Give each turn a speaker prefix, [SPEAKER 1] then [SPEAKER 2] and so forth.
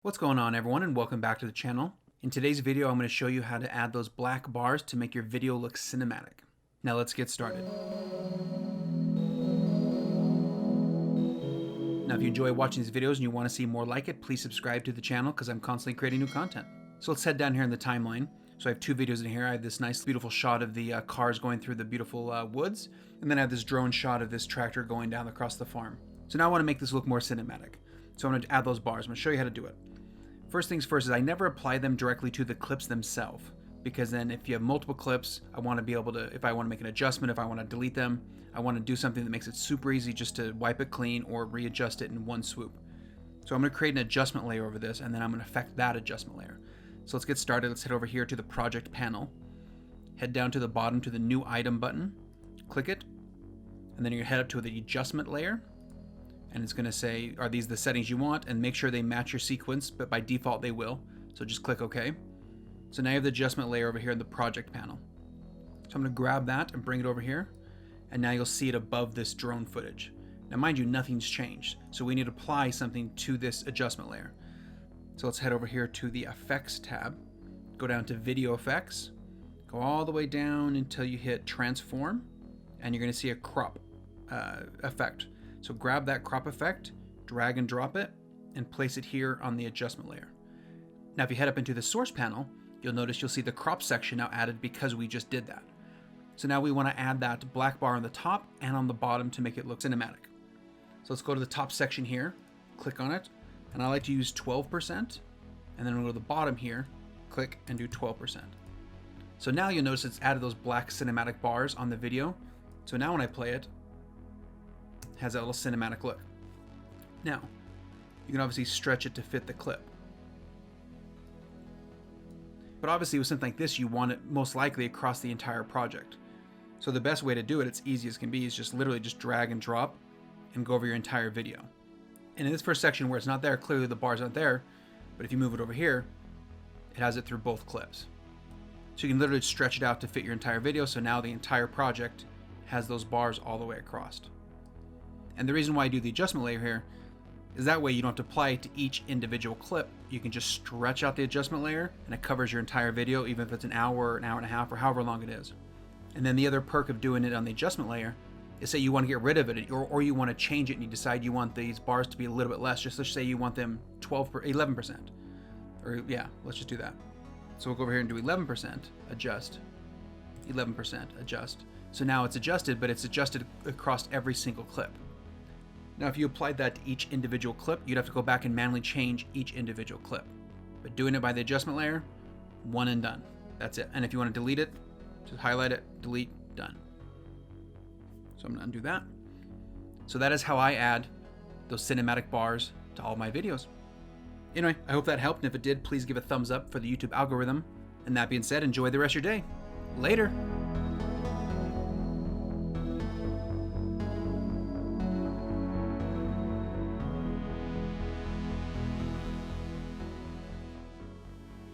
[SPEAKER 1] What's going on, everyone, and welcome back to the channel. In today's video, I'm going to show you how to add those black bars to make your video look cinematic. Now let's get started. Now if you enjoy watching these videos and you want to see more like it, please subscribe to the channel because I'm constantly creating new content. So let's head down here in the timeline. So I have two videos in here. I have this nice beautiful shot of the cars going through the beautiful woods, and then I have this drone shot of this tractor going down across the farm. So now I want to make this look more cinematic. So I'm going to add those bars. I'm going to show you how to do it. First things first is I never apply them directly to the clips themselves, because then if you have multiple clips, I want to be able to, if I want to make an adjustment, if I want to delete them, I want to do something that makes it super easy just to wipe it clean or readjust it in one swoop. So I'm going to create an adjustment layer over this, and then I'm going to affect that adjustment layer. So let's get started. Let's head over here to the project panel, head down to the bottom to the new item button, click it, and then you're going to head up to the adjustment layer. And it's going to say, are these the settings you want? And make sure they match your sequence, but by default they will. So just click OK. So now you have the adjustment layer over here in the project panel. So I'm going to grab that and bring it over here. And now you'll see it above this drone footage. Now mind you, nothing's changed. So we need to apply something to this adjustment layer. So let's head over here to the Effects tab. Go down to Video Effects. Go all the way down until you hit Transform. And you're going to see a crop effect. So grab that crop effect, drag and drop it, and place it here on the adjustment layer. Now if you head up into the source panel, you'll notice you'll see the crop section now added because we just did that. So now we want to add that black bar on the top and on the bottom to make it look cinematic. So let's go to the top section here, click on it, and I like to use 12%, and then we'll go to the bottom here, click and do 12%. So now you'll notice it's added those black cinematic bars on the video. So now when I play it, has that little cinematic look. Now, you can obviously stretch it to fit the clip. But obviously with something like this, you want it most likely across the entire project. So the best way to do it, it's easy as can be, is just literally just drag and drop and go over your entire video. And in this first section where it's not there, clearly the bars aren't there, but if you move it over here, it has it through both clips. So you can literally stretch it out to fit your entire video, so now the entire project has those bars all the way across. And the reason why I do the adjustment layer here is that way you don't have to apply it to each individual clip. You can just stretch out the adjustment layer and it covers your entire video, even if it's an hour and a half, or however long it is. And then the other perk of doing it on the adjustment layer is, say you want to get rid of it, or you want to change it and you decide you want these bars to be a little bit less. Just let's say you want them 11%. Or yeah, let's just do that. So we'll go over here and do 11%, adjust, 11%, adjust. So now it's adjusted, but it's adjusted across every single clip. Now, if you applied that to each individual clip, you'd have to go back and manually change each individual clip. But doing it by the adjustment layer, one and done. That's it. And if you want to delete it, just highlight it, delete, done. So I'm going to undo that. So that is how I add those cinematic bars to all my videos. Anyway, I hope that helped. And if it did, please give a thumbs up for the YouTube algorithm. And that being said, enjoy the rest of your day. Later.